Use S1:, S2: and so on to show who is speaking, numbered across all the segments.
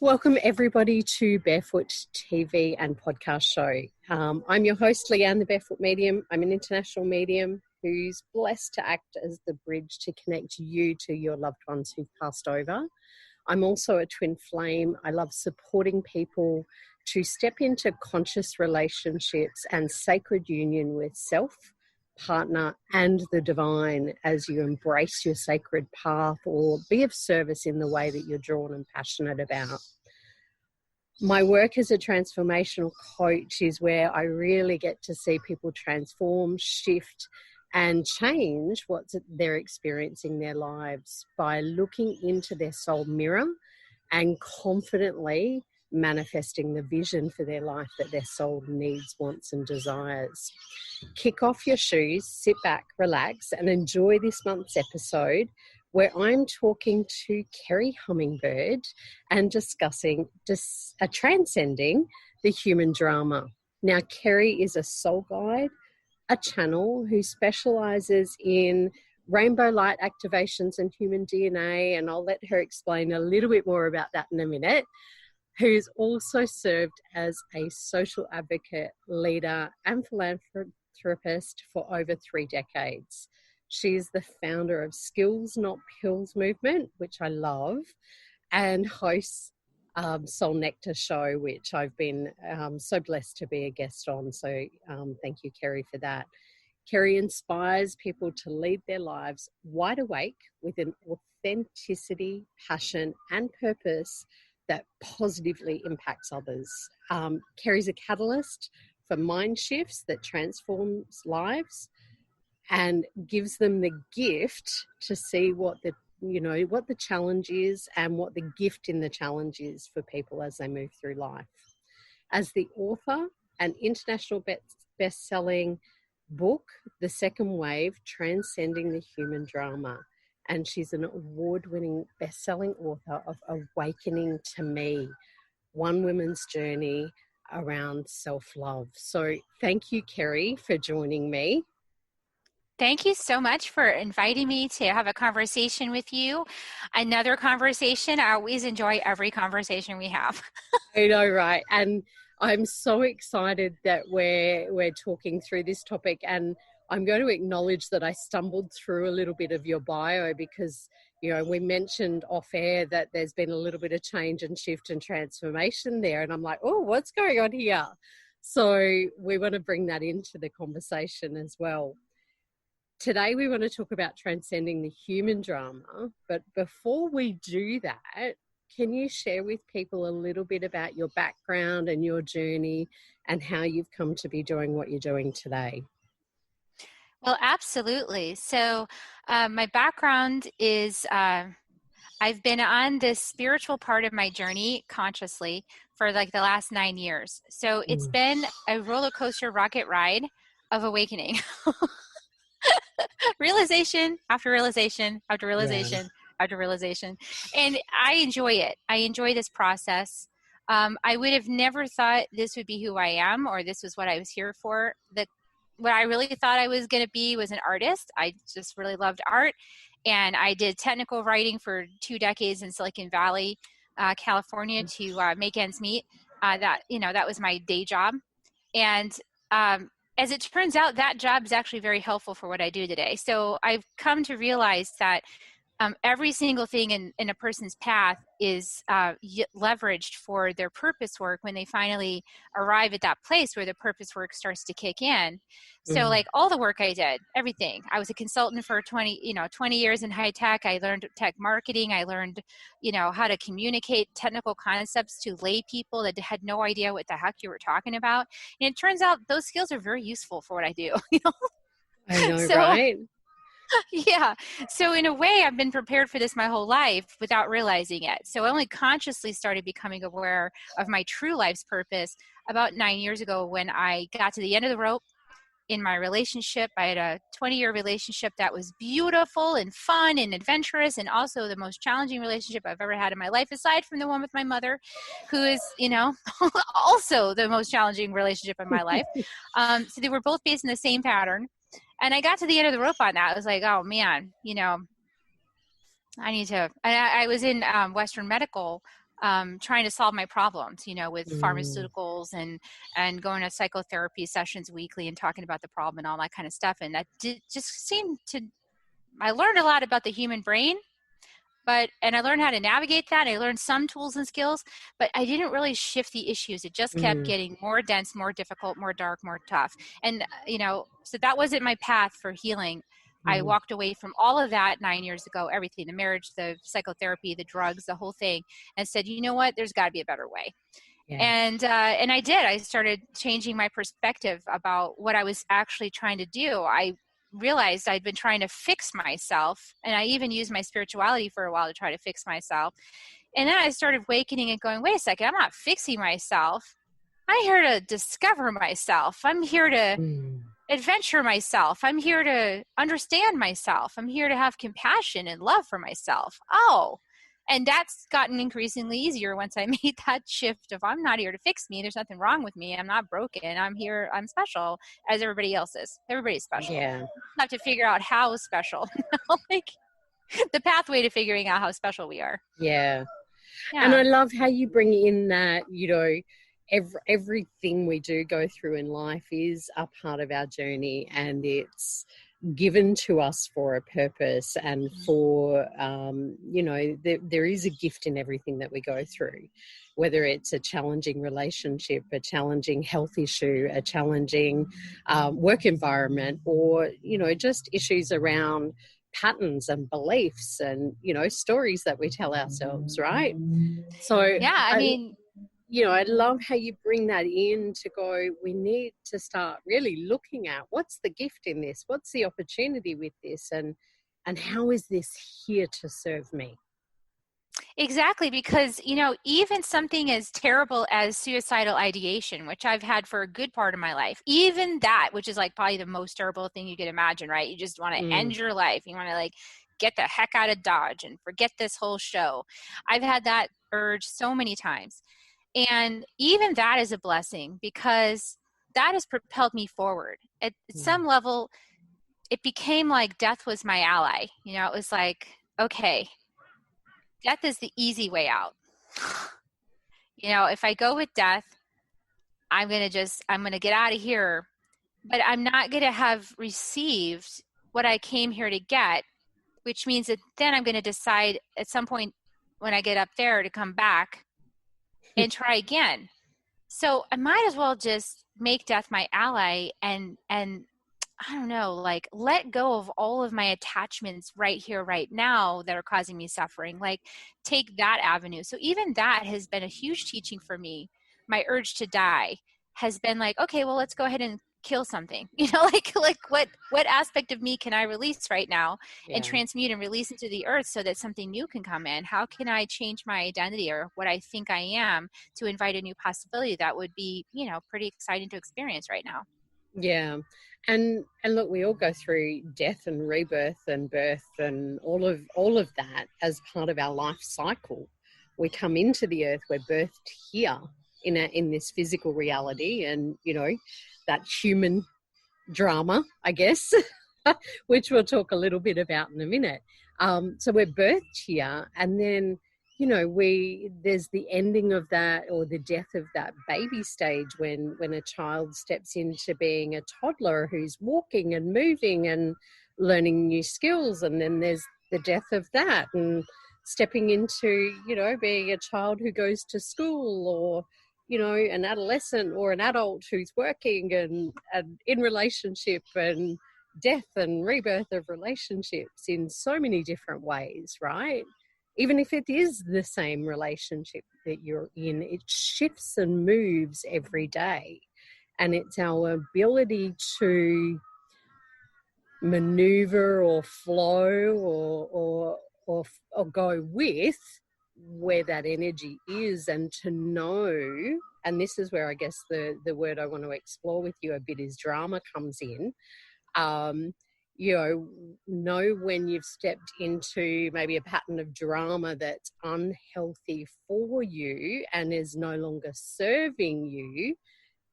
S1: Welcome everybody to Barefoot TV and podcast show. I'm your host, Leanne, the Barefoot Medium. I'm an international medium who's blessed to act as the bridge to connect you to your loved ones who've passed over. I'm also a twin flame. I love supporting people to step into conscious relationships and sacred union with self, partner and the divine as you embrace your sacred path or be of service in the way that you're drawn and passionate about. My work as a transformational coach is where I really get to see people transform, shift and change what they're experiencing in their lives by looking into their soul mirror and confidently manifesting the vision for their life that their soul needs, wants and desires. Kick off your shoes, sit back, relax and enjoy this month's episode where I'm talking to Kerri Hummingbird and discussing Transcending the Human Drama. Now, Kerri is a soul guide, a channel who specialises in rainbow light activations and human DNA, and I'll let her explain a little bit more about that in a minute, who's also served as a social advocate, leader and philanthropist for over 3 decades. She's the founder of Skills Not Pills movement, which I love, and hosts Soul Nectar show, which I've been so blessed to be a guest on. So thank you, Kerri, for that. Kerri inspires people to lead their lives wide awake with an authenticity, passion and purpose that positively impacts others. Kerri's a catalyst for mind shifts that transforms lives and gives them the gift to see what the challenge is and what the gift in the challenge is for people as they move through life. As the author and international best-selling book, The Second Wave, Transcending the Human Drama. And she's an award-winning best-selling author of Awakening to Me, one woman's journey around self-love. So thank you, Kerri, for joining me.
S2: Thank you so much for inviting me to have a conversation with you. Another conversation. I always enjoy every conversation we have.
S1: I know, right? And I'm so excited that we're talking through this topic, and I'm going to acknowledge that I stumbled through a little bit of your bio because, we mentioned off air that there's been a little bit of change and shift and transformation there. And I'm like, oh, what's going on here? So we want to bring that into the conversation as well. Today we want to talk about transcending the human drama, but before we do that, can you share with people a little bit about your background and your journey and how you've come to be doing what you're doing today?
S2: Well, absolutely. So my background is I've been on this spiritual part of my journey consciously for like the last 9 years. So it's been a roller coaster rocket ride of awakening. Realization after realization after realization after realization. And I enjoy it. I enjoy this process. I would have never thought this would be who I am or this was what I was here for. What I really thought I was going to be was an artist. I just really loved art. And I did technical writing for 2 decades in Silicon Valley, California to make ends meet. That was my day job. And as it turns out, that job is actually very helpful for what I do today. So I've come to realize that every single thing in a person's path is leveraged for their purpose work when they finally arrive at that place where the purpose work starts to kick in. So like all the work I did, everything. I was a consultant for 20 years in high tech. I learned tech marketing. I learned, how to communicate technical concepts to lay people that had no idea what the heck you were talking about. And it turns out those skills are very useful for what I do.
S1: I know, right?
S2: Yeah. So in a way, I've been prepared for this my whole life without realizing it. So I only consciously started becoming aware of my true life's purpose about 9 years ago when I got to the end of the rope in my relationship. I had a 20-year relationship that was beautiful and fun and adventurous, and also the most challenging relationship I've ever had in my life, aside from the one with my mother, who is, also the most challenging relationship in my life. So they were both based in the same pattern. And I got to the end of the rope on that. I was like, oh man, I need to, I was in Western medical trying to solve my problems, with
S1: Mm.
S2: pharmaceuticals and going to psychotherapy sessions weekly and talking about the problem and all that kind of stuff. And that just seemed to, I learned a lot about the human brain, and I learned how to navigate that. I learned some tools and skills, but I didn't really shift the issues. It just kept getting more dense, more difficult, more dark, more tough. And, so that wasn't my path for healing. I walked away from all of that 9 years ago, everything, the marriage, the psychotherapy, the drugs, the whole thing, and said, you know what, there's got to be a better way. Yeah. And I did. I started changing my perspective about what I was actually trying to do. I realized I'd been trying to fix myself, and I even used my spirituality for a while to try to fix myself. And then I started awakening and going, wait a second, I'm not fixing myself. I'm here to discover myself. I'm here to adventure myself. I'm here to understand myself. I'm here to have compassion and love for myself. And that's gotten increasingly easier once I made that shift of, I'm not here to fix me. There's nothing wrong with me. I'm not broken. I'm here. I'm special as everybody else is. Everybody's special. Yeah. I have to figure out how special, like the pathway to figuring out how special we are.
S1: Yeah. And I love how you bring in that, everything we do go through in life is a part of our journey, and it's given to us for a purpose, and for there is a gift in everything that we go through, whether it's a challenging relationship, a challenging health issue, a challenging work environment, or just issues around patterns and beliefs and stories that we tell ourselves, right? So I love how you bring that in to go, we need to start really looking at what's the gift in this, what's the opportunity with this, and how is this here to serve me?
S2: Exactly, because, even something as terrible as suicidal ideation, which I've had for a good part of my life, even that, which is like probably the most terrible thing you could imagine, right? You just want to end your life. You want to get the heck out of Dodge and forget this whole show. I've had that urge so many times. And even that is a blessing, because that has propelled me forward. At some level, it became like death was my ally. It was like, okay, death is the easy way out. If I go with death, I'm going to get out of here, but I'm not going to have received what I came here to get, which means that then I'm going to decide at some point when I get up there to come back and try again. So I might as well just make death my ally and I don't know, let go of all of my attachments right here, right now that are causing me suffering, take that avenue. So even that has been a huge teaching for me. My urge to die has been okay, well, let's go ahead and kill something, what aspect of me can I release right now and transmute and release into the earth so that something new can come in? How can I change my identity or what I think I am to invite a new possibility that would be, pretty exciting to experience right now?
S1: Yeah. And look, we all go through death and rebirth and birth and all of that as part of our life cycle. We come into the earth, we're birthed here in this physical reality, and that human drama, I guess, which we'll talk a little bit about in a minute. So we're birthed here, and then there's the ending of that, or the death of that baby stage when a child steps into being a toddler who's walking and moving and learning new skills, and then there's the death of that and stepping into being a child who goes to school, or an adolescent or an adult who's working and in relationship, and death and rebirth of relationships in so many different ways, right? Even if it is the same relationship that you're in, it shifts and moves every day. And it's our ability to maneuver or flow or go with where that energy is, and to know, and this is where I guess the word I want to explore with you a bit is drama comes in. Know when you've stepped into maybe a pattern of drama that's unhealthy for you and is no longer serving you,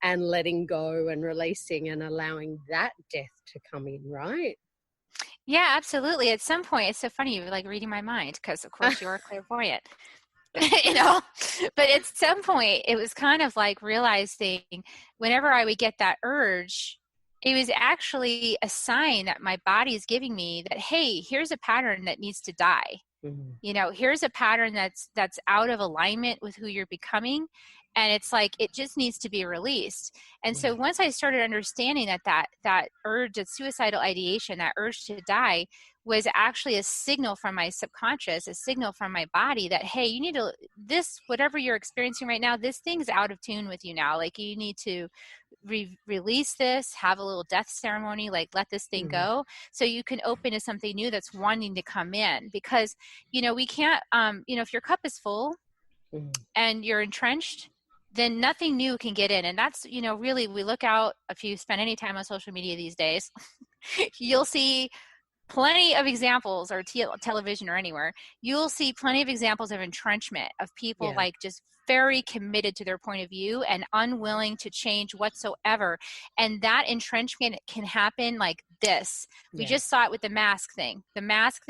S1: and letting go and releasing and allowing that death to come in, right?
S2: Yeah, absolutely. At some point, it's so funny, you're reading my mind, because of course you are clairvoyant. you know, but at some point it was kind of like realizing whenever I would get that urge, it was actually a sign that my body is giving me that, hey, here's a pattern that needs to die.
S1: Mm-hmm.
S2: You know, here's a pattern that's out of alignment with who you're becoming. And it's like, it just needs to be released. And so once I started understanding that urge, that suicidal ideation, that urge to die was actually a signal from my subconscious, a signal from my body that, hey, you need to, this, whatever you're experiencing right now, this thing's out of tune with you now. Like, you need to release this, have a little death ceremony, like let this thing go, so you can open to something new that's wanting to come in. Because, you know, we can't, you know, if your cup is full and you're entrenched, then nothing new can get in. And that's, you know, really, we look out, if you spend any time on social media these days, you'll see plenty of examples, or television or anywhere, you'll see plenty of examples of entrenchment, of people like just very committed to their point of view and unwilling to change whatsoever. And that entrenchment can happen like this. We just saw it with the mask thing, the mask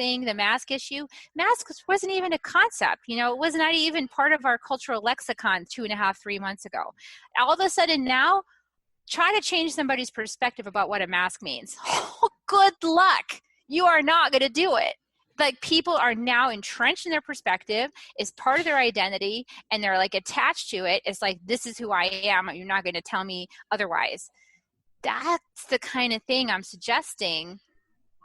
S2: issue. Masks wasn't even a concept. You know, it was not even part of our cultural lexicon 2.5, 3 months ago. All of a sudden now, try to change somebody's perspective about what a mask means. Good luck. You are not going to do it. Like, people are now entrenched in their perspective, is part of their identity, and they're like attached to it. It's like, this is who I am. You're not going to tell me otherwise. That's the kind of thing I'm suggesting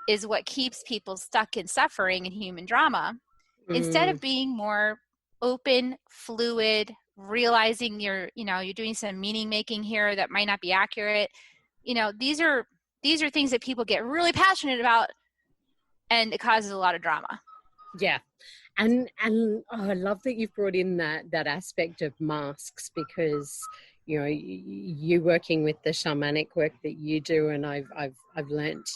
S2: is what keeps people stuck in suffering and human drama. Instead of being more open, fluid, realizing you're doing some meaning making here that might not be accurate. You know, these are things that people get really passionate about, and it causes a lot of drama.
S1: Yeah. And I love that you've brought in that aspect of masks, because, you know, you working with the shamanic work that you do, and I've learnt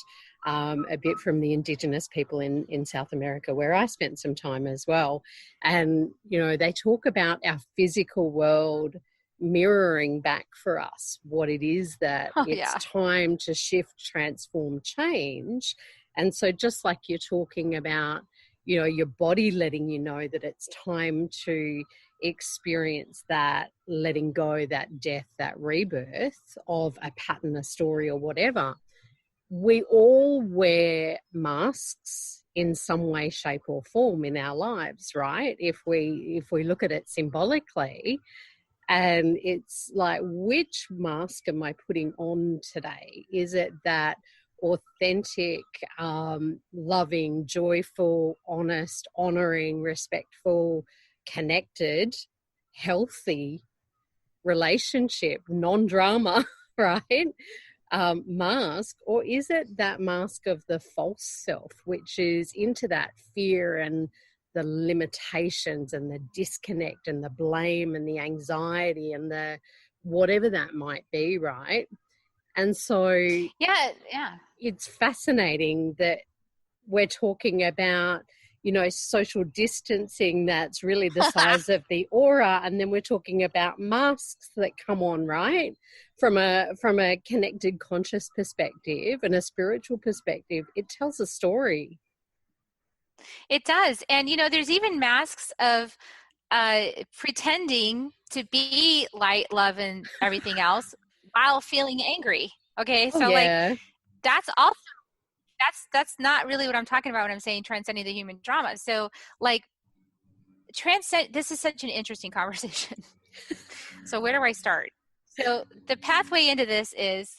S1: a bit from the Indigenous people in South America, where I spent some time as well. And, you know, they talk about our physical world mirroring back for us what it is that it's time to shift, transform, change. And so just like you're talking about, you know, your body letting you know that it's time to experience that letting go, that death, that rebirth of a pattern, a story, or whatever, we all wear masks in some way, shape, or form in our lives, right? If we look at it symbolically, and it's like, which mask am I putting on today? Is it that authentic, loving, joyful, honest, honoring, respectful, connected, healthy relationship, non-drama, right? Mask? Or is it that mask of the false self, which is into that fear and the limitations and the disconnect and the blame and the anxiety and the whatever that might be, right? And so it's fascinating that we're talking about, you know, social distancing that's really the size of the aura, and then we're talking about masks that come on, right? From a connected conscious perspective and a spiritual perspective, it tells a story.
S2: It does. And, you know, there's even masks of pretending to be light, love, and everything else while feeling angry. Okay. So like, that's also, that's not really what I'm talking about when I'm saying transcending the human drama. So like, this is such an interesting conversation. So where do I start? So the pathway into this is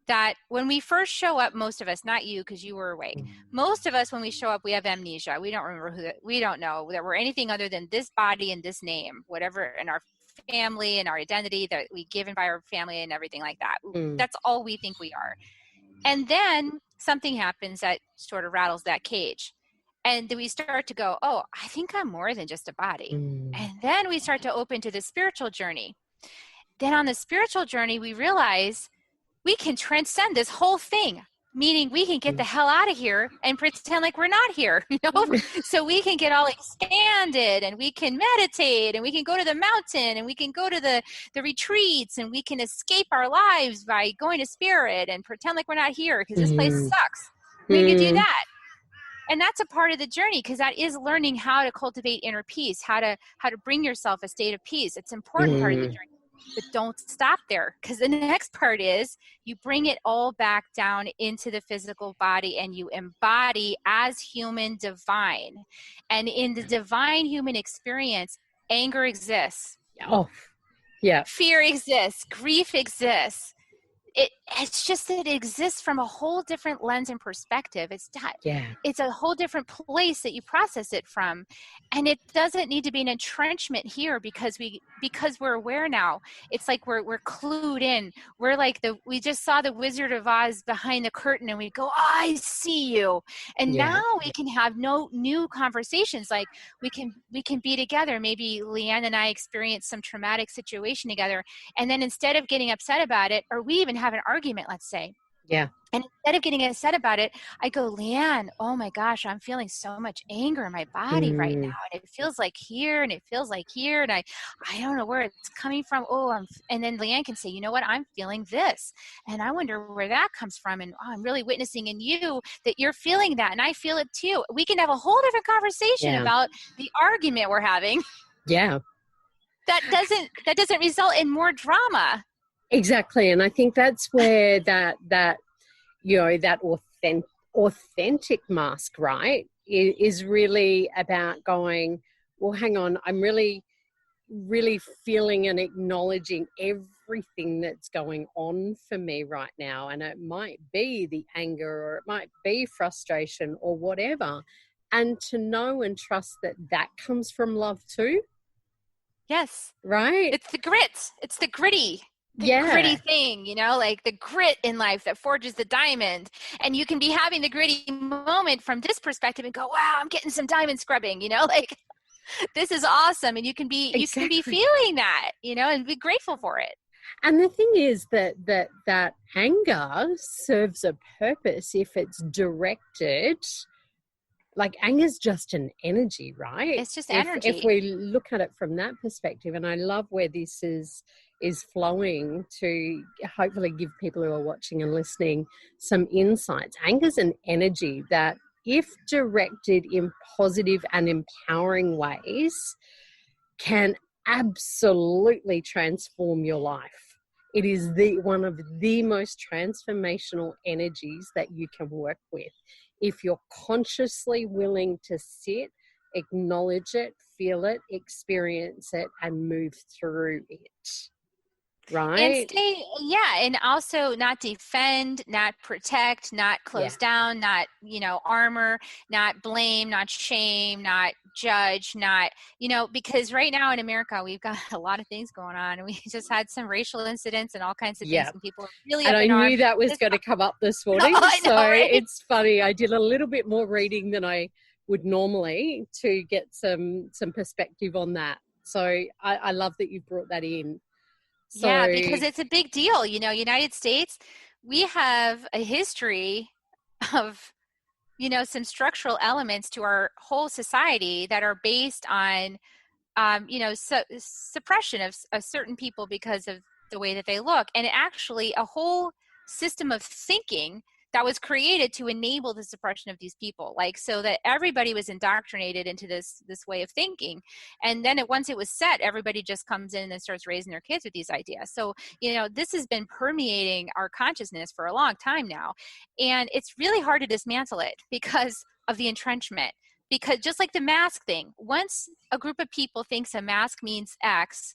S2: that when we first show up, most of us, not you because you were awake, most of us, when we show up, we have amnesia. We don't remember we don't know that we're anything other than this body and this name, whatever, and our family and our identity that we given by our family and everything like that. That's all we think we are. And then something happens that sort of rattles that cage. And then we start to go, oh, I think I'm more than just a body. And then we start to open to the spiritual journey. Then on the spiritual journey, we realize we can transcend this whole thing, meaning we can get the hell out of here and pretend like we're not here, you know? So we can get all expanded, and we can meditate, and we can go to the mountain, and we can go to the retreats, and we can escape our lives by going to spirit and pretend like we're not here because this place sucks. We can do that. And that's a part of the journey, because that is learning how to cultivate inner peace, how to bring yourself a state of peace. It's an important part of the journey. But don't stop there, because the next part is you bring it all back down into the physical body and you embody as human divine. And in the divine human experience, anger exists.
S1: Oh, yeah.
S2: Fear exists. Grief exists. It's just that it exists from a whole different lens and perspective. It's a whole different place that you process it from. And it doesn't need to be an entrenchment here, because we're aware now. It's like we're clued in. We're like we just saw the Wizard of Oz behind the curtain, and we go, I see you. And now we can have new conversations. Like we can be together. Maybe Leanne and I experienced some traumatic situation together. And then instead of getting upset about it, or we even have an argument, let's say.
S1: Yeah.
S2: And instead of getting upset about it, I go, Leanne, oh my gosh, I'm feeling so much anger in my body right now. And it feels like here, and it feels like here. And I don't know where it's coming from. And then Leanne can say, you know what? I'm feeling this. And I wonder where that comes from. And I'm really witnessing in you that you're feeling that. And I feel it too. We can have a whole different conversation about the argument we're having.
S1: Yeah. That
S2: doesn't result in more drama.
S1: Exactly. And I think that's where that authentic mask, right, is really about going, well, hang on, I'm really, really feeling and acknowledging everything that's going on for me right now. And it might be the anger, or it might be frustration, or whatever. And to know and trust that comes from love too.
S2: Yes.
S1: Right?
S2: It's the grit. It's the gritty. Gritty thing, like the grit in life that forges the diamond. And you can be having the gritty moment from this perspective and go, wow, I'm getting some diamond scrubbing, like this is awesome. And you can be feeling that, and be grateful for it.
S1: And the thing is that anger serves a purpose if it's directed. Like anger's just an energy, right?
S2: It's just energy.
S1: If we look at it from that perspective, and I love where this is flowing to hopefully give people who are watching and listening some insights. Anger's an energy that, if directed in positive and empowering ways, can absolutely transform your life. It is one of the most transformational energies that you can work with. If you're consciously willing to sit, acknowledge it, feel it, experience it, and move through it. Right.
S2: And also not defend, not protect, not close down, not, armor, not blame, not shame, not judge, not, because right now in America, we've got a lot of things going on, and we just had some racial incidents and all kinds of things, and people are really
S1: and
S2: up
S1: I
S2: in
S1: knew that was going to come up this morning.
S2: I know, right?
S1: It's funny. I did a little bit more reading than I would normally to get some perspective on that. So I love that you brought that in. So,
S2: because it's a big deal. United States, we have a history of, some structural elements to our whole society that are based on, suppression of certain people because of the way that they look. And actually a whole system of thinking that was created to enable the suppression of these people, so that everybody was indoctrinated into this way of thinking. And then once it was set, everybody just comes in and starts raising their kids with these ideas. So, this has been permeating our consciousness for a long time now. And it's really hard to dismantle it because of the entrenchment. Because just like the mask thing, once a group of people thinks a mask means X,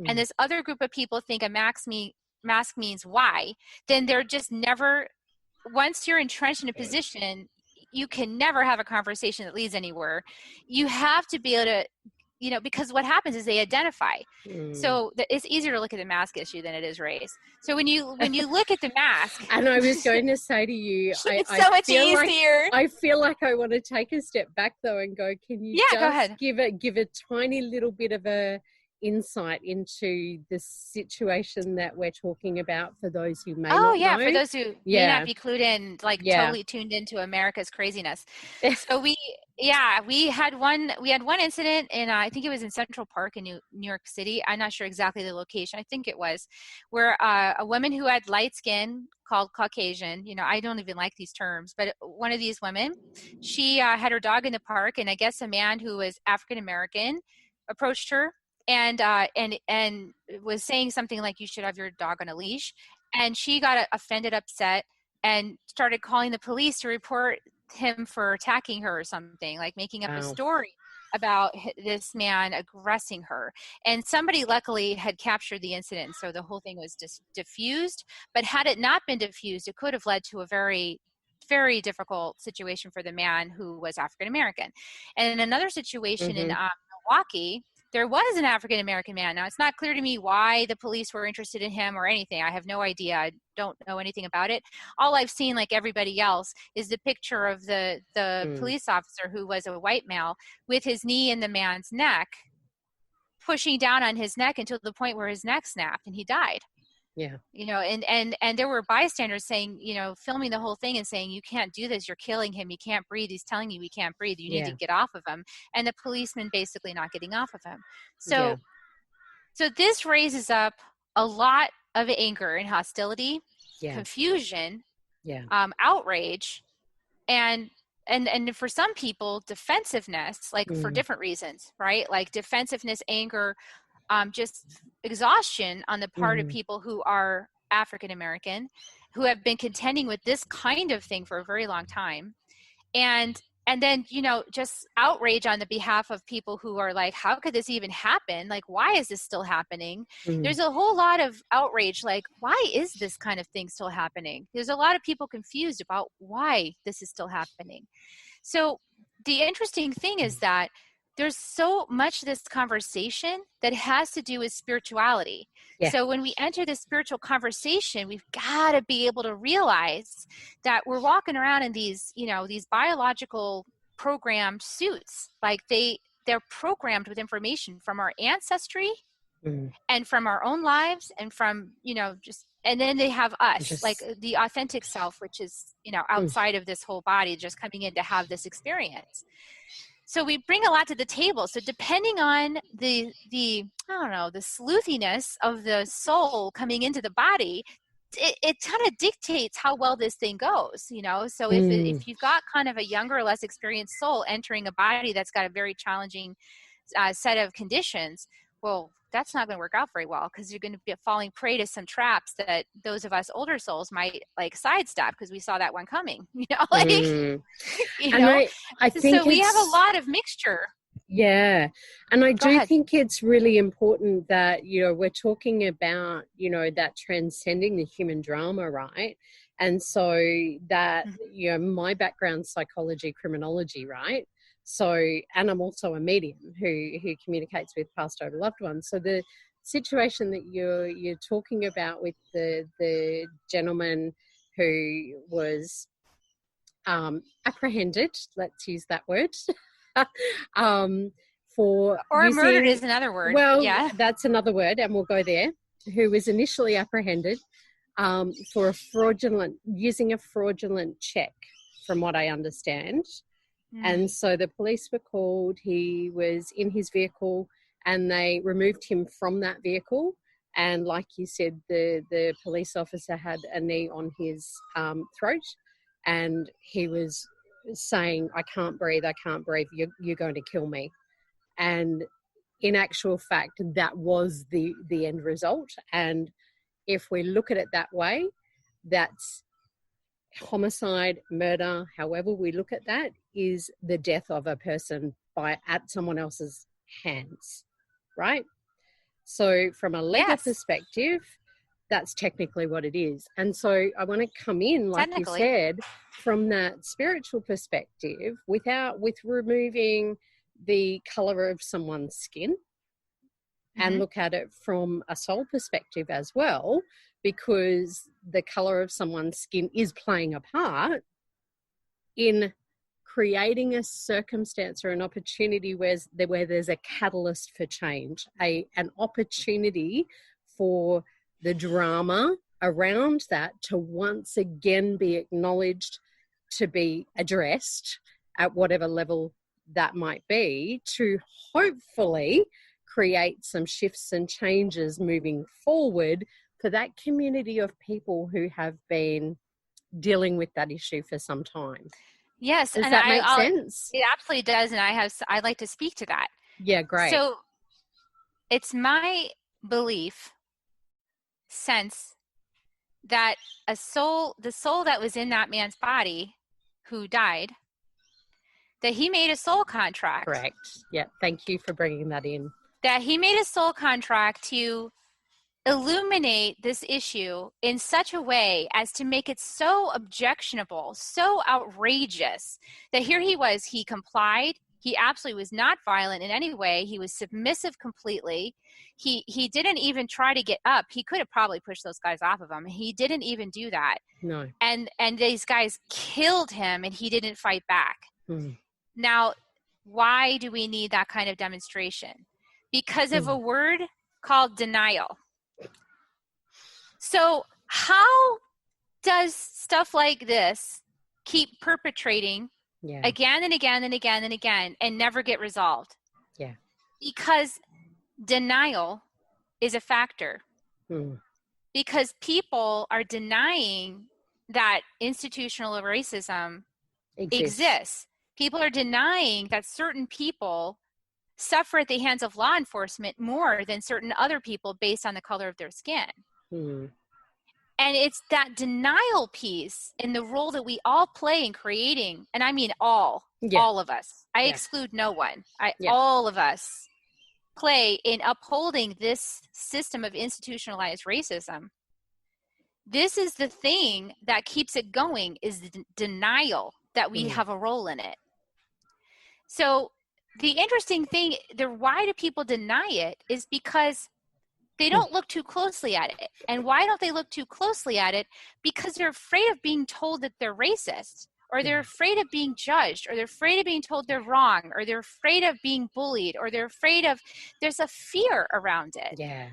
S2: and this other group of people think a mask means Y, then they're just never... Once you're entrenched in a position, you can never have a conversation that leads anywhere. You have to be able to, because what happens is they identify. So it's easier to look at the mask issue than it is race. So when you look at the mask,
S1: and I was going to say to you,
S2: it's so much easier.
S1: I feel like I want to take a step back though and go, can you
S2: go ahead.
S1: give a tiny little bit of a insight into the situation that we're talking about for those who may
S2: Oh,
S1: not
S2: yeah,
S1: know?
S2: for those who may not be clued in, like totally tuned into America's craziness. So we had one incident in, I think it was in Central Park in New York City. I'm not sure exactly the location. I think it was, where a woman who had light skin, called Caucasian, I don't even like these terms, but one of these women, she had her dog in the park, and I guess a man who was African American approached her and was saying something like, you should have your dog on a leash. And she got offended, upset, and started calling the police to report him for attacking her or something, like making up a story about this man aggressing her. And somebody luckily had captured the incident, so the whole thing was diffused. But had it not been diffused, it could have led to a very, very difficult situation for the man who was African American. And in another situation in Milwaukee, there was an African American man. Now, it's not clear to me why the police were interested in him or anything. I have no idea. I don't know anything about it. All I've seen, like everybody else, is the picture of the police officer, who was a white male, with his knee in the man's neck, pushing down on his neck until the point where his neck snapped and he died.
S1: Yeah.
S2: And there were bystanders saying, filming the whole thing and saying, you can't do this. You're killing him. He can't breathe. He's telling you he can't breathe. You need to get off of him. And the policeman basically not getting off of him. So this raises up a lot of anger and hostility, confusion, outrage, and for some people, defensiveness, like for different reasons, right? Like defensiveness, anger, just exhaustion on the part of people who are African American, who have been contending with this kind of thing for a very long time, and then just outrage on the behalf of people who are like, how could this even happen? Like, why is this still happening? There's a whole lot of outrage, like, why is this kind of thing still happening? There's a lot of people confused about why this is still happening. So the interesting thing is that there's so much of this conversation that has to do with spirituality. Yeah. So when we enter this spiritual conversation, we've got to be able to realize that we're walking around in these, these biological programmed suits. Like they're programmed with information from our ancestry and from our own lives and from, and then they have us, like the authentic self, which is, outside of this whole body, just coming in to have this experience. So we bring a lot to the table. So depending on the sleuthiness of the soul coming into the body, it kind of dictates how well this thing goes, So if you've got kind of a younger, less experienced soul entering a body that's got a very challenging set of conditions, well, that's not going to work out very well, because you're going to be falling prey to some traps that those of us older souls might like sidestep, because we saw that one coming, I think so we have a lot of mixture.
S1: Yeah. And I do think it's really important that, we're talking about, that transcending the human drama, right? And so that, my background's psychology, criminology, right? So, and I'm also a medium who communicates with passed over loved ones. So the situation that you're talking about with the gentleman who was apprehended, let's use that word,
S2: murdered is another word.
S1: Well, that's another word, and we'll go there. Who was initially apprehended for using a fraudulent check, from what I understand. And so the police were called. He was in his vehicle, and they removed him from that vehicle. And like you said, the police officer had a knee on his throat, and he was saying, I can't breathe, you're going to kill me. And in actual fact, that was the end result. And if we look at it that way, that's homicide, murder, however we look at that, is the death of a person at someone else's hands, right? So from a legal perspective, that's technically what it is. And so I want to come in, like you said, from that spiritual perspective, with removing the color of someone's skin, and look at it from a soul perspective as well, because the color of someone's skin is playing a part in creating a circumstance or an opportunity where there's a catalyst for change, an opportunity for the drama around that to once again be acknowledged, to be addressed at whatever level that might be, to hopefully create some shifts and changes moving forward for that community of people who have been dealing with that issue for some time.
S2: Yes.
S1: Does that make sense?
S2: It absolutely does. And I'd like to speak to that.
S1: Yeah, great.
S2: So it's my belief, sense, that the soul that was in that man's body who died, that he made a soul contract.
S1: Correct. Yeah. Thank you for bringing that in.
S2: That he made a soul contract to illuminate this issue in such a way as to make it so objectionable, so outrageous, that here he complied. He absolutely was not violent in any way. He was submissive completely. He didn't even try to get up. He could have probably pushed those guys off of him. He didn't even do that.
S1: No.
S2: And these guys killed him, and he didn't fight back. Now, why do we need that kind of demonstration? Because of a word called denial. So how does stuff like this keep perpetrating again and again and again and again and never get resolved?
S1: Yeah.
S2: Because denial is a factor. Because people are denying that institutional racism exists. People are denying that certain people suffer at the hands of law enforcement more than certain other people based on the color of their skin. And it's that denial piece in the role that we all play in creating, and I mean all of us. I exclude no one. All of us play in upholding this system of institutionalized racism. This is the thing that keeps it going, is the denial that we have a role in it. So the interesting thing, why do people deny it, is because they don't look too closely at it. And why don't they look too closely at it? Because they're afraid of being told that they're racist, or they're afraid of being judged, or they're afraid of being told they're wrong, or they're afraid of being bullied, or they're afraid of, there's a fear around it.
S1: Yeah.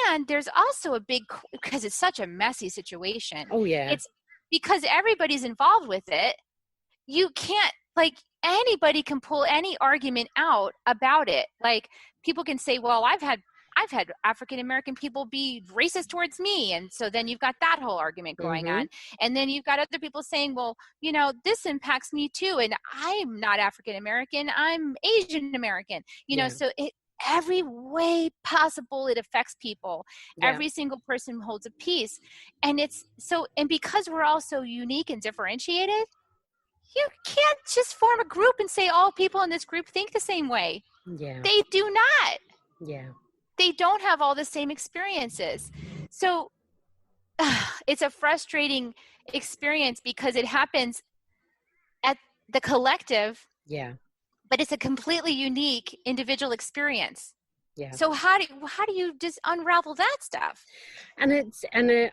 S2: And there's also a big, because it's such a messy situation.
S1: Oh, yeah.
S2: It's because everybody's involved with it. You can't, anybody can pull any argument out about it. Like, people can say, well, I've had African-American people be racist towards me. And so then you've got that whole argument going on. And then you've got other people saying, well, this impacts me too. And I'm not African-American, I'm Asian-American, so every way possible, it affects people. Every single person holds a piece. And and because we're all so unique and differentiated, you can't just form a group and say all people in this group think the same way.
S1: Yeah.
S2: They do not.
S1: Yeah.
S2: They don't have all the same experiences. So it's a frustrating experience because it happens at the collective. Yeah. But it's a completely unique individual experience. Yeah. So how do you just unravel that stuff?
S1: And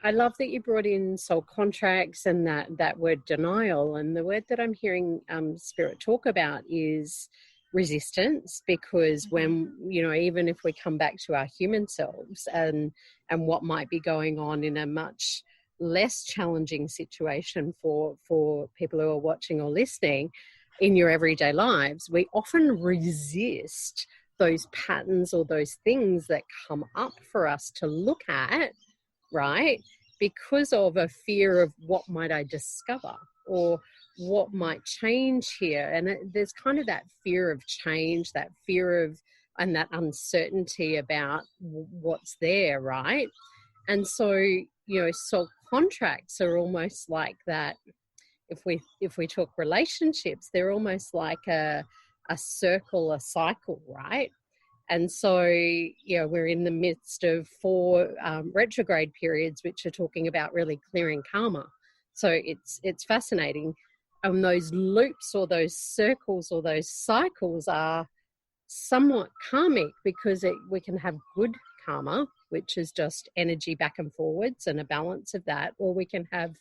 S1: I love that you brought in soul contracts and that word denial. And the word that I'm hearing Spirit talk about is resistance, because when, even if we come back to our human selves and what might be going on in a much less challenging situation for people who are watching or listening in your everyday lives, we often resist those patterns or those things that come up for us to look at, right? Because of a fear of what might I discover or what might change here. And there's kind of that fear of change, that fear of, and that uncertainty about what's there, right? And so, soul contracts are almost like that. If we talk relationships, they're almost like a circle, a cycle, right? And so, we're in the midst of 4 retrograde periods, which are talking about really clearing karma. So it's fascinating. And those loops or those circles or those cycles are somewhat karmic, because we can have good karma, which is just energy back and forwards and a balance of that, or we can have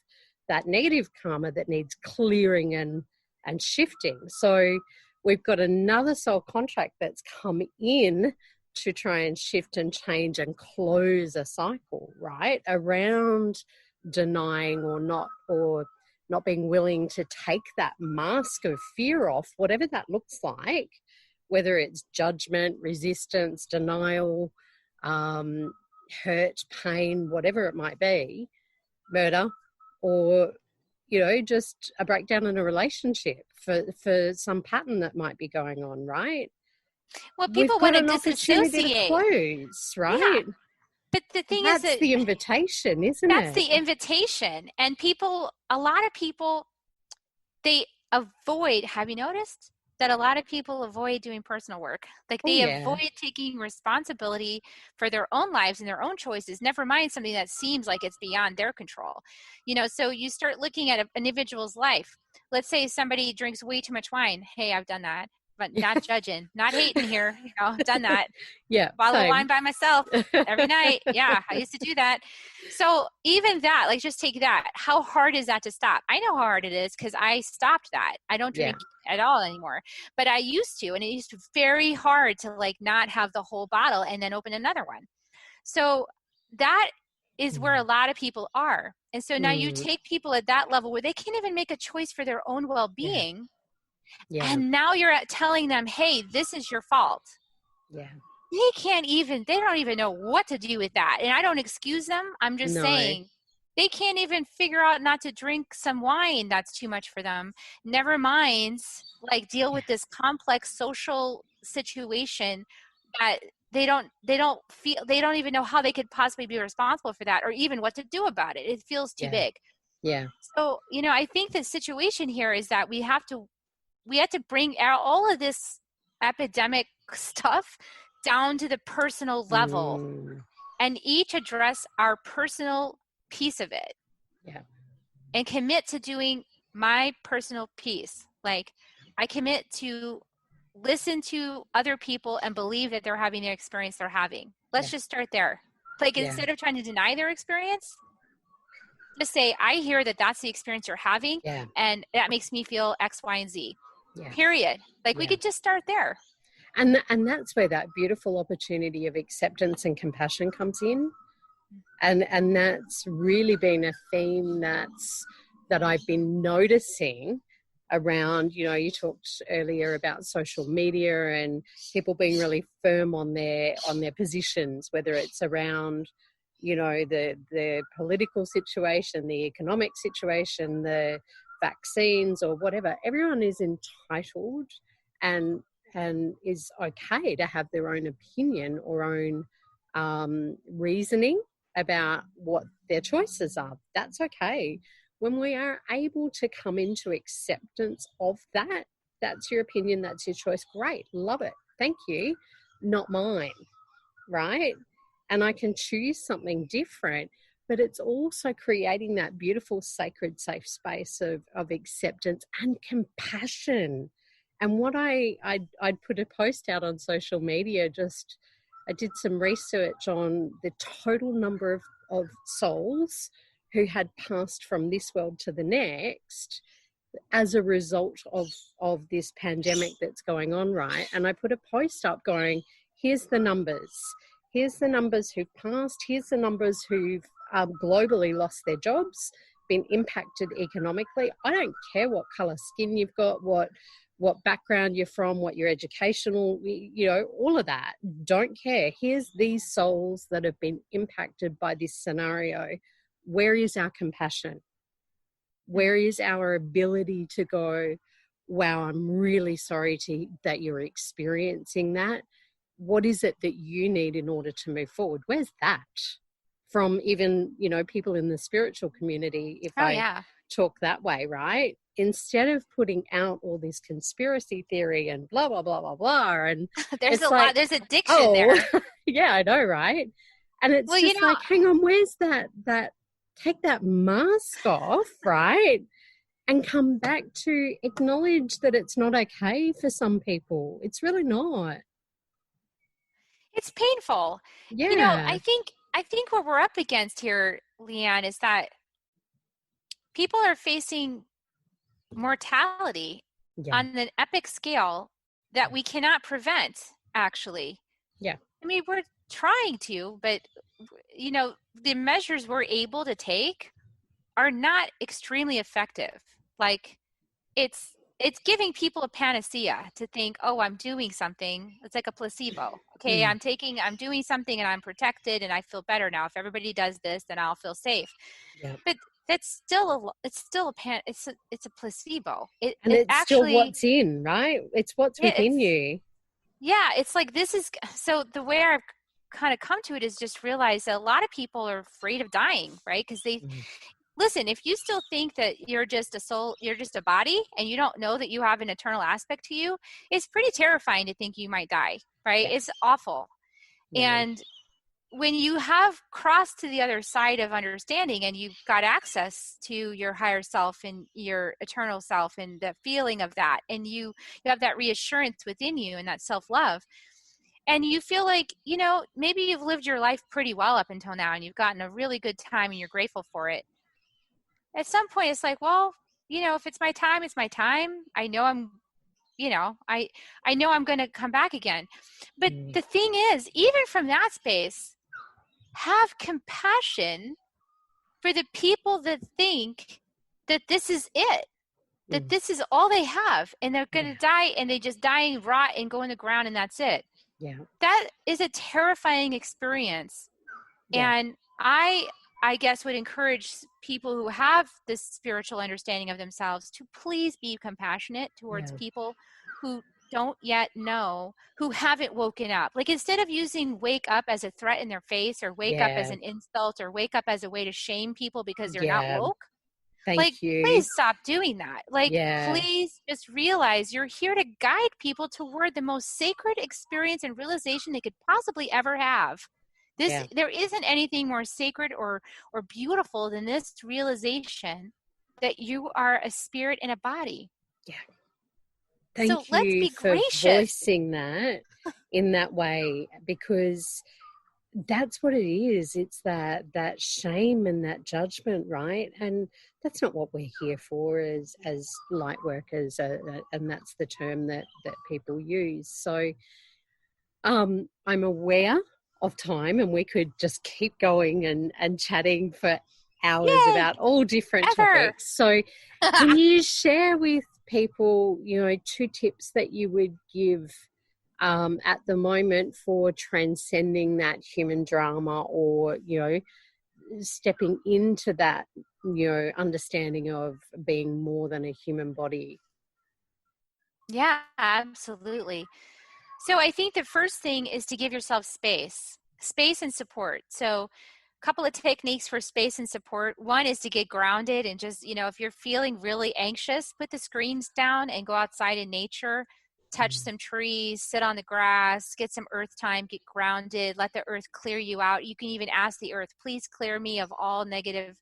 S1: that negative karma that needs clearing and and shifting. So we've got another soul contract that's come in to try and shift and change and close a cycle, right, around denying or not being willing to take that mask of fear off, whatever that looks like, whether it's judgment, resistance, denial, hurt, pain, whatever it might be, murder, or, you know, just a breakdown in a relationship for some pattern that might be going on, right?
S2: Well, people want to disassociate.
S1: To close, right?
S2: Yeah. But the thing is
S1: that's the invitation, isn't it?
S2: That's the invitation. And a lot of people, they avoid, have you noticed that a lot of people avoid doing personal work? Like they avoid taking responsibility for their own lives and their own choices, never mind something that seems like it's beyond their control. You know, so you start looking at an individual's life. Let's say somebody drinks way too much wine. Hey, I've done that. But not judging, not hating here. You know, I've done that.
S1: Yeah.
S2: Bottle of wine by myself every night. Yeah, I used to do that. So even that, like just take that. How hard is that to stop? I know how hard it is because I stopped that. I don't drink at all anymore. But I used to, and it used to be very hard to like not have the whole bottle and then open another one. So that is where a lot of people are. And so now you take people at that level where they can't even make a choice for their own well-being. Yeah. Yeah. And now you're telling them, hey, this is your fault.
S1: Yeah.
S2: They don't even know what to do with that. And I don't excuse them. I'm just saying they can't even figure out not to drink some wine. That's too much for them. Never mind, like deal with this complex social situation that they don't even know how they could possibly be responsible for that or even what to do about it. It feels too big.
S1: Yeah.
S2: So, you know, I think the situation here is that we have to bring all of this epidemic stuff down to the personal level and each address our personal piece of it.
S1: Yeah.
S2: And commit to doing my personal piece. Like I commit to listen to other people and believe that they're having the experience they're having. Let's just start there. Like instead of trying to deny their experience, just say, I hear that that's the experience you're having and that makes me feel X, Y, and Z. Yeah. Period. Like we could just start there.
S1: And that's where that beautiful opportunity of acceptance and compassion comes in. And that's really been a theme that I've been noticing around, you know, you talked earlier about social media and people being really firm on their positions, whether it's around, you know, the political situation, the economic situation, the vaccines or whatever. Everyone is entitled and is okay to have their own opinion or own reasoning about what their choices are. That's okay. When we are able to come into acceptance of that, that's your opinion, that's your choice. Great, love it. Thank you. Not mine, right? And I can choose something different. But it's also creating that beautiful, sacred, safe space of acceptance and compassion. And what I'd put a post out on social media, I did some research on the total number of souls who had passed from this world to the next as a result of this pandemic that's going on, right? And I put a post up going, here's the numbers. Here's the numbers who've passed. Here's the numbers who've globally lost their jobs, been impacted economically. I don't care what colour skin you've got, what background you're from, what your educational, you know, all of that. Don't care. Here's these souls that have been impacted by this scenario. Where is our compassion? Where is our ability to go, wow, I'm really sorry that you're experiencing that. What is it that you need in order to move forward? Where's that? From even, you know, people in the spiritual community, if I talk that way, right? Instead of putting out all this conspiracy theory and blah, blah, blah, blah, blah. And
S2: there's a lot, there's addiction there.
S1: Yeah, I know, right? And it's just like, hang on, where's that, take that mask off, right? And come back to acknowledge that it's not okay for some people. It's really not.
S2: It's painful.
S1: Yeah.
S2: You know, I think what we're up against here, Leanne, is that people are facing mortality
S1: Yeah.
S2: on an epic scale that we cannot prevent, actually.
S1: Yeah.
S2: I mean, we're trying to, but the measures we're able to take are not extremely effective. Like, it's giving people a panacea to think, oh, I'm doing something. It's like a placebo. Okay, I'm doing something and I'm protected and I feel better now. If everybody does this, then I'll feel safe.
S1: Yeah.
S2: But it's still a placebo. It
S1: And it's still
S2: actually,
S1: what's in, right? It's what's within you.
S2: yeah, it's like, this is, so the way I've kind of come to it is just realize that a lot of people are afraid of dying, right? Because listen, if you still think that you're just a soul, you're just a body, and you don't know that you have an eternal aspect to you, it's pretty terrifying to think you might die, right?
S1: Yeah.
S2: It's awful.
S1: Yeah.
S2: And when you have crossed to the other side of understanding and you've got access to your higher self and your eternal self and the feeling of that, and you have that reassurance within you and that self-love, and you feel like, maybe you've lived your life pretty well up until now and you've gotten a really good time and you're grateful for it. At some point it's like, well, if it's my time, it's my time. I know I know I'm going to come back again. But the thing is, even from that space, have compassion for the people that think that this is it, that this is all they have, and they're going to die, and they just die and rot and go in the ground, and that's it.
S1: Yeah.
S2: That is a terrifying experience.
S1: Yeah.
S2: And I guess would encourage people who have this spiritual understanding of themselves to please be compassionate towards people who don't yet know, who haven't woken up. Like, instead of using wake up as a threat in their face, or wake up as an insult, or wake up as a way to shame people because they're not woke,
S1: Thank you.
S2: please stop doing that. Like, please just realize you're here to guide people toward the most sacred experience and realization they could possibly ever have. There isn't anything more sacred or beautiful than this realization that you are a spirit in a body. Yeah.
S1: Thank
S2: let's
S1: you
S2: be
S1: for
S2: gracious.
S1: voicing that in that way, because that's what it is. It's that shame and that judgment, right? And that's not what we're here for as light workers, and that's the term that people use. So I'm aware of time, and we could just keep going and chatting for hours about all different topics. So can you share with people, 2 tips that you would give at the moment for transcending that human drama, or, stepping into that, understanding of being more than a human body?
S2: Yeah, absolutely. So I think the first thing is to give yourself space and support. So a couple of techniques for space and support. One is to get grounded and just, if you're feeling really anxious, put the screens down and go outside in nature, touch some trees, sit on the grass, get some earth time, get grounded, let the earth clear you out. You can even ask the earth, please clear me of all negative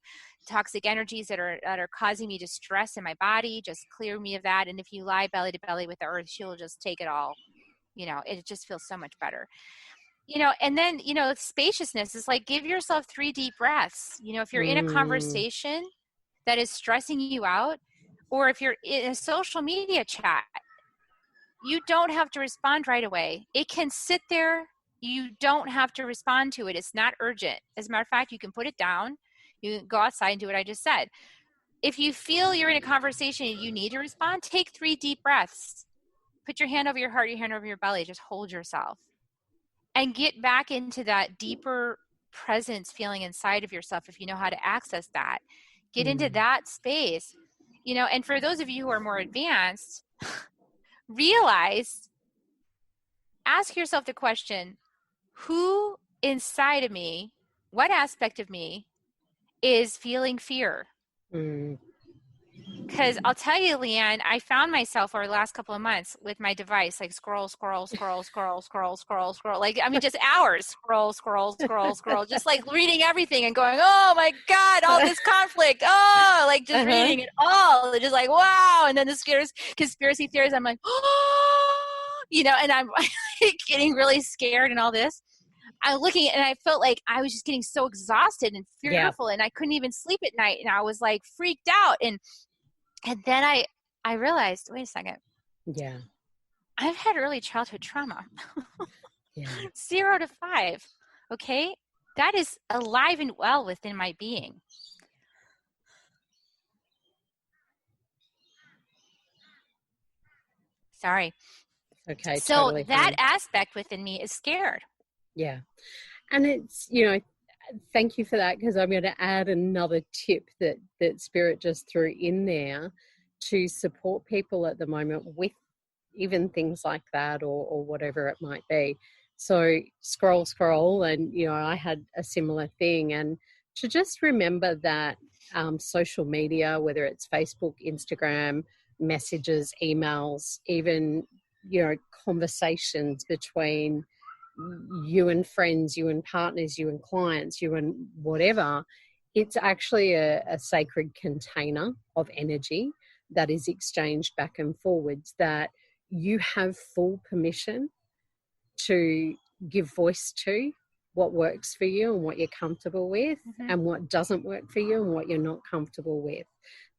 S2: toxic energies that are causing me distress in my body. Just clear me of that. And if you lie belly to belly with the earth, she'll just take it all. It just feels so much better. And then, spaciousness is like, give yourself 3 deep breaths. If you're in a conversation that is stressing you out, or if you're in a social media chat, you don't have to respond right away. It can sit there. You don't have to respond to it. It's not urgent. As a matter of fact, you can put it down. You can go outside and do what I just said. If you feel you're in a conversation and you need to respond, take 3 deep breaths. Put your hand over your heart, your hand over your belly. Just hold yourself. And get back into that deeper presence feeling inside of yourself if you know how to access that. Get into that space. And for those of you who are more advanced, ask yourself the question, who inside of me, what aspect of me is feeling fear? Because I'll tell you, Leanne, I found myself over the last couple of months with my device, like scroll. Like, just hours, scroll, just like reading everything and going, oh my God, all this conflict. Oh, like just reading it all. Just like, wow. And then the conspiracy theories, I'm like, oh, and I'm getting really scared and all this. I'm looking and I felt like I was just getting so exhausted and fearful and I couldn't even sleep at night. And I was like freaked out. And then I realized, wait a second,
S1: Yeah.
S2: I've had early childhood trauma.
S1: Yeah.
S2: 0 to 5. Okay. That is alive and well within my being. Sorry.
S1: Okay.
S2: So
S1: Totally
S2: that
S1: fine.
S2: aspect within me is scared.
S1: Yeah. And it's, thank you for that, because I'm going to add another tip that Spirit just threw in there to support people at the moment with even things like that or whatever it might be. So scroll, and, I had a similar thing. And to just remember that social media, whether it's Facebook, Instagram, messages, emails, even, conversations between you and friends, you and partners, you and clients, you and whatever, it's actually a sacred container of energy that is exchanged back and forwards, that you have full permission to give voice to what works for you and what you're comfortable with, and what doesn't work for you and what you're not comfortable with.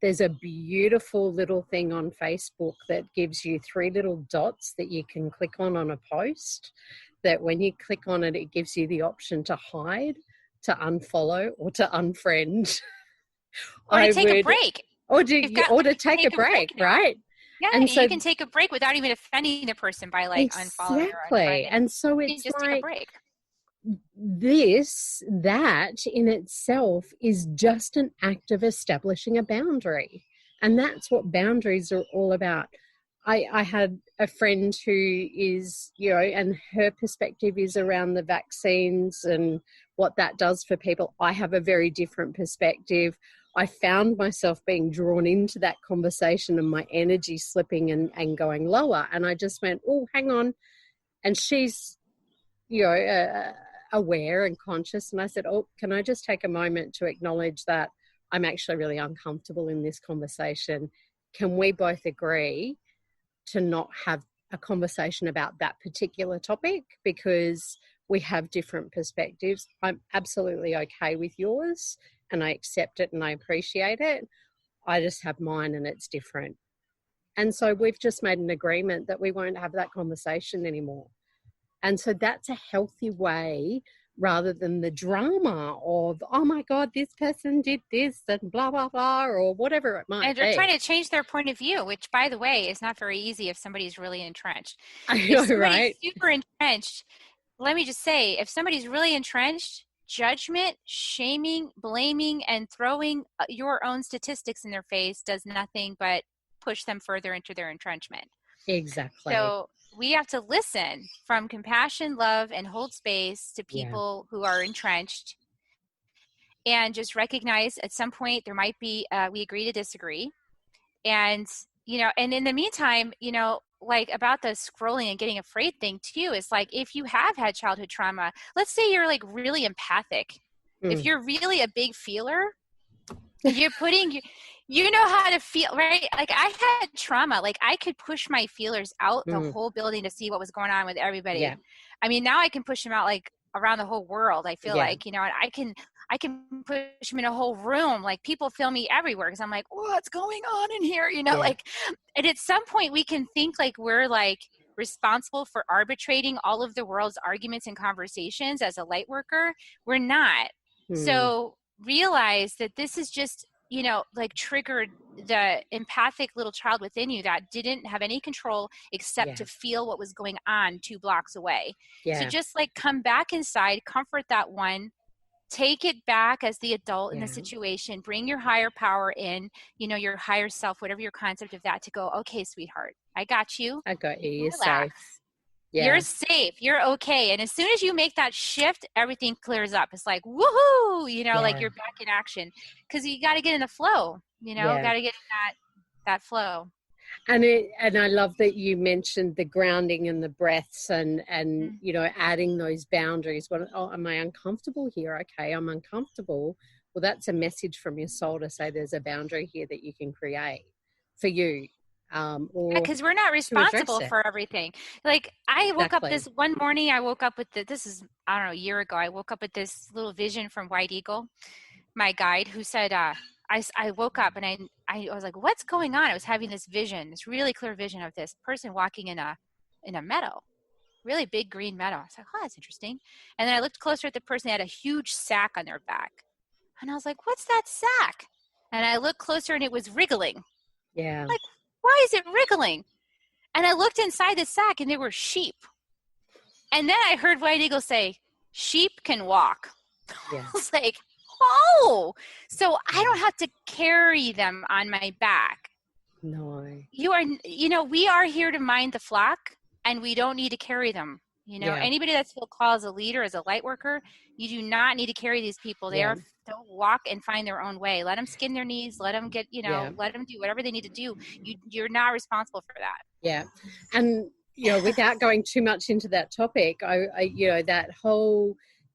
S1: There's a beautiful little thing on Facebook that gives you 3 little dots that you can click on a post, that when you click on it, it gives you the option to hide, to unfollow, or to unfriend.
S2: Or to take a break.
S1: Or to take a break, right?
S2: Yeah, and so you can take a break without even offending the person by unfollowing or unfriending.
S1: And so it's
S2: just take a break.
S1: That in itself is just an act of establishing a boundary. And that's what boundaries are all about. I had a friend who is, and her perspective is around the vaccines and what that does for people. I have a very different perspective. I found myself being drawn into that conversation and my energy slipping and going lower. And I just went, oh, hang on. And she's, aware and conscious. And I said, oh, can I just take a moment to acknowledge that I'm actually really uncomfortable in this conversation? Can we both agree to not have a conversation about that particular topic, because we have different perspectives? I'm absolutely okay with yours and I accept it and I appreciate it. I just have mine and it's different. And so we've just made an agreement that we won't have that conversation anymore. And so that's a healthy way, rather than the drama of, oh my God, this person did this and blah, blah, blah, or whatever it might be.
S2: And they're trying to change their point of view, which, by the way, is not very easy if somebody's really entrenched.
S1: I know,
S2: if somebody's
S1: right?
S2: super entrenched, let me just say, if somebody's really entrenched, judgment, shaming, blaming, and throwing your own statistics in their face does nothing but push them further into their entrenchment.
S1: Exactly.
S2: So we have to listen from compassion, love, and hold space to people who are entrenched, and just recognize at some point there might be, we agree to disagree. And, and in the meantime, like about the scrolling and getting afraid thing too, is like, if you have had childhood trauma, let's say you're like really empathic. If you're really a big feeler, you're putting, how to feel, right? Like I had trauma, like I could push my feelers out the whole building to see what was going on with everybody. Yeah. I mean, now I can push them out like around the whole world. I feel like, and I can push them in a whole room. Like people feel me everywhere because I'm like, what's going on in here? Like, and at some point we can think like we're like responsible for arbitrating all of the world's arguments and conversations as a light worker. We're not. So realize that this is just, like triggered the empathic little child within you that didn't have any control except to feel what was going on 2 blocks away. So just like come back inside, comfort that one, take it back as the adult in the situation, bring your higher power in, your higher self, whatever your concept of that, to go, okay, sweetheart, I got you.
S1: I got you. You're
S2: Relax.
S1: safe.
S2: You're safe. You're okay. And as soon as you make that shift, everything clears up. It's like, woohoo, like you're back in action, because you got to get in the flow, got to get in that flow.
S1: And I love that you mentioned the grounding and the breaths and adding those boundaries. Am I uncomfortable here? Okay, I'm uncomfortable. Well, that's a message from your soul to say there's a boundary here that you can create for you.
S2: Because we're not responsible for everything. Like I woke up this one morning, this is, I don't know, a year ago, I woke up with this little vision from White Eagle, my guide, who said, I woke up and I was like, what's going on? I was having this vision, this really clear vision of this person walking in a meadow, really big green meadow. I was like, oh, that's interesting. And then I looked closer at the person. They had a huge sack on their back. And I was like, what's that sack? And I looked closer and it was wriggling.
S1: Yeah.
S2: Like, why is it wriggling? And I looked inside the sack and there were sheep. And then I heard White Eagle say, sheep can walk.
S1: Yeah.
S2: I was like, oh, so I don't have to carry them on my back.
S1: No.
S2: We are here to mind the flock, and we don't need to carry them. Anybody that's feel called as a leader, as a light worker, you do not need to carry these people. They'll walk and find their own way. Let them skin their knees. Let them get, let them do whatever they need to do. You're not responsible for that. Yeah.
S1: And, without going too much into that topic,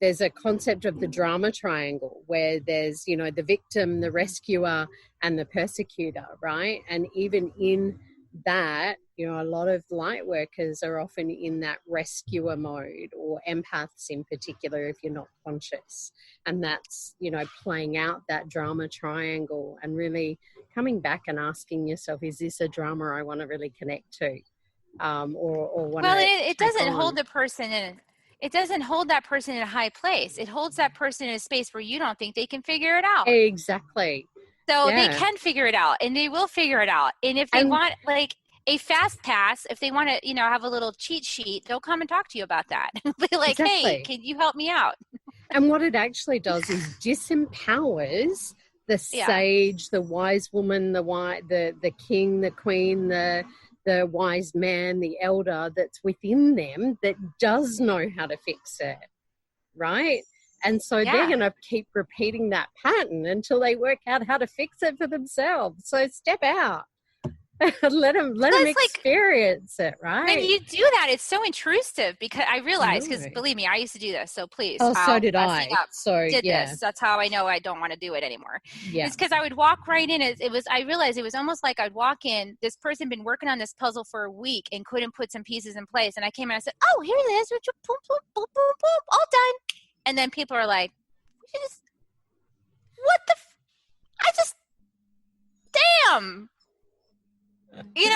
S1: there's a concept of the drama triangle where there's, the victim, the rescuer, and the persecutor, right? And even in that, a lot of light workers are often in that rescuer mode, or empaths in particular, if you're not conscious. And that's, playing out that drama triangle and really coming back and asking yourself, is this a drama I want to really connect to?
S2: It doesn't hold the person in. It doesn't hold that person in a high place. It holds that person in a space where you don't think they can figure it out.
S1: Exactly.
S2: So they can figure it out, and they will figure it out. And if they want like a fast pass, if they want to, have a little cheat sheet, they'll come and talk to you about that. Be like, hey, can you help me out?
S1: And what it actually does is disempowers the sage, the wise woman, the king, the queen, the wise man, the elder that's within them that does know how to fix it, right? And so they're going to keep repeating that pattern until they work out how to fix it for themselves. So step out. let them experience it, right?
S2: When you do that, it's so intrusive, because I realize, because believe me, I used to do this. So please.
S1: Oh, so did I.
S2: This. That's how I know I don't want to do it anymore. Yeah. It's because I would walk right in. I realized it was almost like I'd walk in, this person been working on this puzzle for a week and couldn't put some pieces in place. And I came in and I said, oh, here it is. Boom, boom, boom, boom, boom, all done. And then people are like, damn. You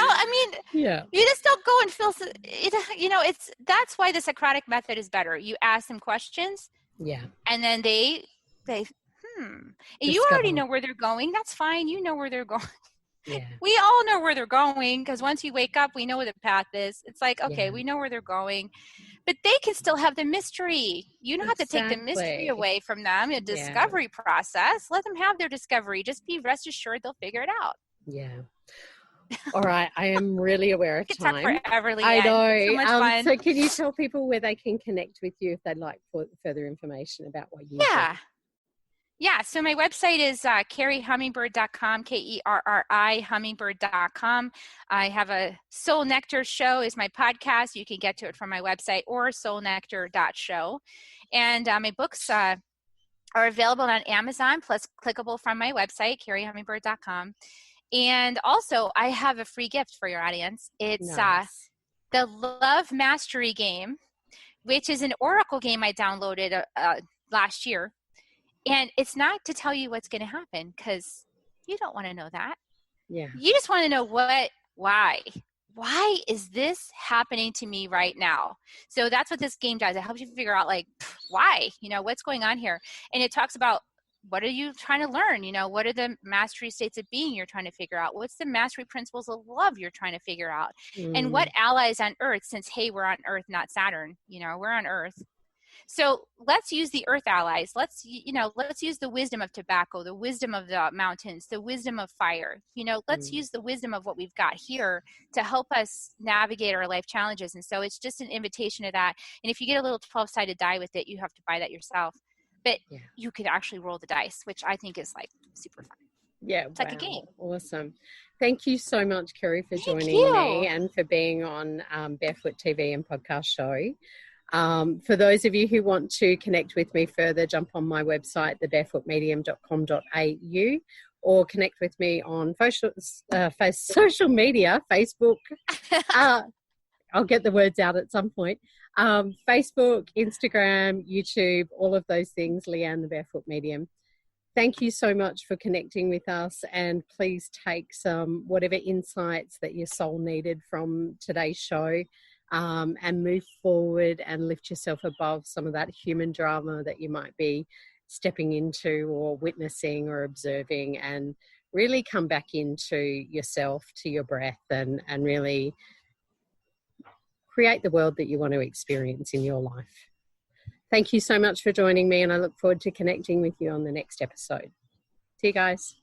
S2: just don't go and feel, that's why the Socratic method is better. You ask them questions. Yeah. And then they you already know where they're going. That's fine. You know where they're going. Yeah. We all know where they're going, because once you wake up, we know where the path is. It's like, okay, we know where they're going, but they can still have the mystery. You don't have to take the mystery away from them. A discovery process. Let them have their discovery. Just be rest assured they'll figure it out. Yeah.
S1: All right. I am really aware of time.
S2: Talk forever, Leanne.
S1: I know.
S2: So much fun.
S1: So can you tell people where they can connect with you if they'd like further information about what you do?
S2: Yeah. So my website is kerrihummingbird.com, KERRI hummingbird.com. I have a Soul Nectar show is my podcast. You can get to it from my website, or soulnectar.show. And my books are available on Amazon, plus clickable from my website, kerrihummingbird.com. And also, I have a free gift for your audience. It's the Love Mastery game, which is an Oracle game I downloaded last year. And it's not to tell you what's going to happen, because you don't want to know that. Yeah. You just want to know why. Why is this happening to me right now? So that's what this game does. It helps you figure out, like, why, what's going on here. And it talks about, what are you trying to learn? What are the mastery states of being you're trying to figure out? What's the mastery principles of love you're trying to figure out? And what allies on Earth, since, hey, we're on Earth, not Saturn, we're on Earth. So let's use the Earth allies. Let's use the wisdom of tobacco, the wisdom of the mountains, the wisdom of fire. Let's use the wisdom of what we've got here to help us navigate our life challenges. And so it's just an invitation to that. And if you get a little 12-sided die with it, you have to buy that yourself. But you could actually roll the dice, which I think is like super fun. Yeah, it's like a game.
S1: Awesome. Thank you so much, Kerri, for joining me and for being on Barefoot TV and podcast show. For those of you who want to connect with me further, jump on my website, thebarefootmedium.com.au, or connect with me on social media, Facebook. I'll get the words out at some point. Facebook, Instagram, YouTube, all of those things, Leanne the Barefoot Medium. Thank you so much for connecting with us, and please take some whatever insights that your soul needed from today's show, and move forward and lift yourself above some of that human drama that you might be stepping into or witnessing or observing, and really come back into yourself, to your breath, and really create the world that you want to experience in your life. Thank you so much for joining me, and I look forward to connecting with you on the next episode. See you guys.